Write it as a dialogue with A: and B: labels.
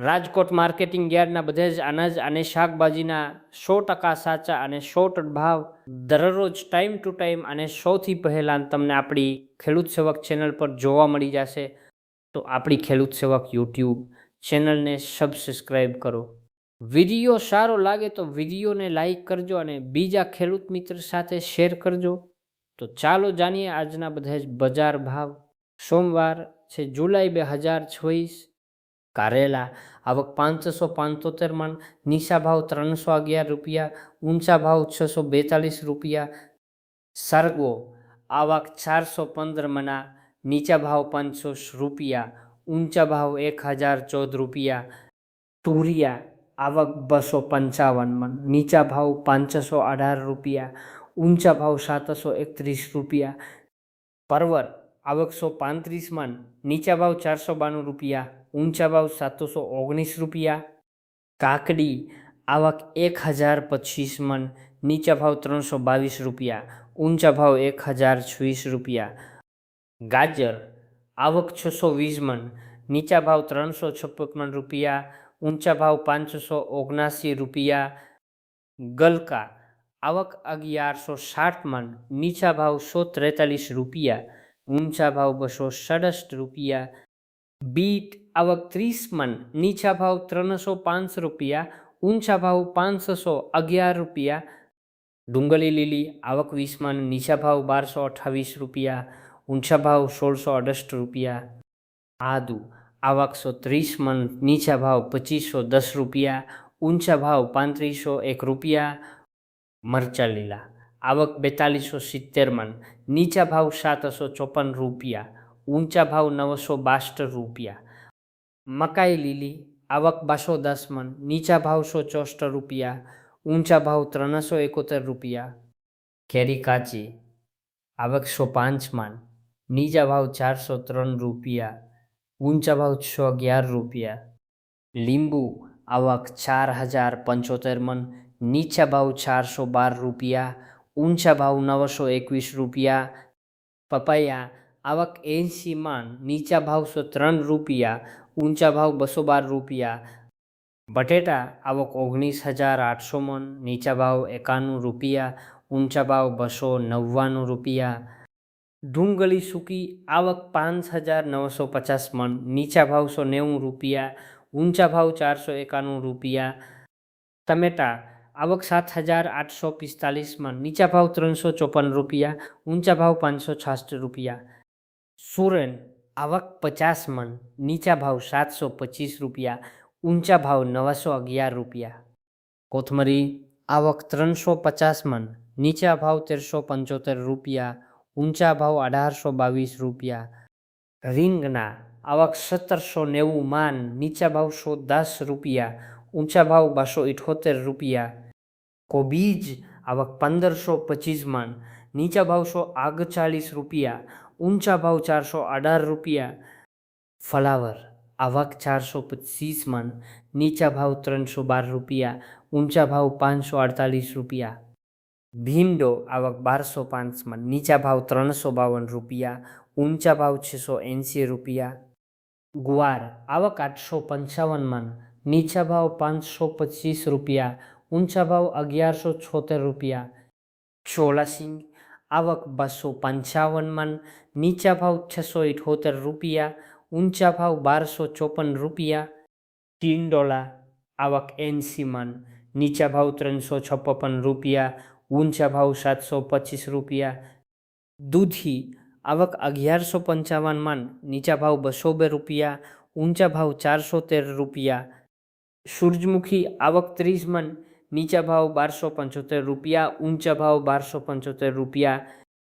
A: Rajkot marketing યાર્ડના બધે જ અનાજ અને શાકભાજીના 100% સાચા અને 100% ભાવ દરરોજ ટાઈમ ટુ ટાઈમ અને સૌથી પહેલાં તમને આપણી ખેડૂત સેવક ચેનલ પર જોવા મળી જશે. તો આપણી ખેડૂત સેવક યુટ્યુબ ચેનલને સબસ્ક્રાઈબ કરો. વિડીયો સારો લાગે તો વિડીયોને લાઈક કરજો અને બીજા ખેડૂત મિત્ર સાથે શેર કરજો. તો ચાલો જાણીએ આજના બધા જ બજાર ભાવ. સોમવાર છે જુલાઈ 2024. કારેલા આવક 575 મણ, નીચા ભાવ 311 રૂપિયા, ઊંચા ભાવ 642 રૂપિયા. સરગવો આવક 415 મણા, નીચા ભાવ 500 રૂપિયા, ઊંચા ભાવ 1014 રૂપિયા. તુરિયા આવક 255 મણ, નીચા ભાવ 518 રૂપિયા, ઊંચા ભાવ 731 રૂપિયા. પરવર આવક 135 મણ, નીચા ભાવ 492 રૂપિયા, ઊંચા ભાવ 719 રૂપિયા. કાકડી આવક 1025 મણ, નીચા ભાવ 322 રૂપિયા, ઊંચા ભાવ 1026 રૂપિયા. ગાજર આવક 620 મણ, નીચા ભાવ 356 રૂપિયા, ઊંચા ભાવ 579 રૂપિયા. ગલકા આવક 1160 મણ, નીચા ભાવ 143 રૂપિયા, ઊંચા ભાવ 267 રૂપિયા. બીટ આવક 30 મણ, નીચા ભાવ 305 રૂપિયા, ઊંચા ભાવ 511 રૂપિયા. ડુંગળી લીલી આવક 20 મણ, નીચા ભાવ 1228 રૂપિયા, ઊંચા ભાવ 1668 રૂપિયા. આદુ આવક 130 મણ, નીચા ભાવ 2510 રૂપિયા, ઊંચા ભાવ 3501 રૂપિયા. મરચાં લીલા આવક 4270 મણ, નીચા ભાવ 754 રૂપિયા, ઊંચા ભાવ 962 રૂપિયા. મકાઈ લીલી આવક 210 મણ, નીચા ભાવ 164 રૂપિયા, ઊંચા ભાવ 371 રૂપિયા. કેરી કાચી આવક 105 મણ, નીચા ભાવ 403 રૂપિયા, ઊંચા ભાવ 611 રૂપિયા. લીંબુ આવક 4075 મણ, નીચા ભાવ 412 રૂપિયા, ઊંચા ભાવ 921 રૂપિયા. પપૈયા આવક 80 મણ, નીચા ભાવ 103 રૂપિયા, ઊંચા ભાવ 212 રૂપિયા. બટેટા આવક 19800 મણ, નીચા ભાવ 91 રૂપિયા, ઊંચા ભાવ 299 રૂપિયા. ડુંગળી સૂકી આવક 5950 મણ, નીચા ભાવ 190 રૂપિયા, ઊંચા ભાવ 491 રૂપિયા. ટમેટા આવક 7845 મણ, નીચા ભાવ 354 રૂપિયા, ઊંચા ભાવ 566 રૂપિયા. સુરન આવક 50 મણ, નીચા ભાવ 725 રૂપિયા, ઊંચા ભાવ 911 રૂપિયા. કોથમરી આવક 350 મણ, નીચા ભાવ 1375 રૂપિયા, ઊંચા ભાવ 1822 રૂપિયા. રીંગણા આવક 1790 માન, નીચા ભાવ 110 રૂપિયા, ઊંચા ભાવ 278 રૂપિયા. કોબીજ આવક 1525 મણ, નીચા ભાવ 139 રૂપિયા, ઊંચા ભાવ 418 રૂપિયા. ફ્લાવર આવક 425 મણ, નીચા ભાવ 312 રૂપિયા, ઊંચા ભાવ 548 રૂપિયા. ભીંડો આવક 1205 મણ, નીચા ભાવ 352 રૂપિયા, ઊંચા ભાવ 680 રૂપિયા. ગુવાર આવક 855 મણ, નીચા ભાવ 525 રૂપિયા, ઊંચા ભાવ 1176 રૂપિયા. ચોલાસિંગ આવક 255 મણ, નીચા ભાવ 678 રૂપિયા, ઊંચા ભાવ 1254 રૂપિયા. ટિંડોળા આવક 80 મણ, નીચા ભાવ 356 રૂપિયા, ઊંચા ભાવ 725 રૂપિયા. દૂધી આવક 1155 મણ, નીચા ભાવ 202 રૂપિયા, ઊંચા ભાવ 413 રૂપિયા. સૂરજમુખી આવક 30 મણ, નીચા ભાવ 1275 રૂપિયા, ઊંચા ભાવ 1275 રૂપિયા.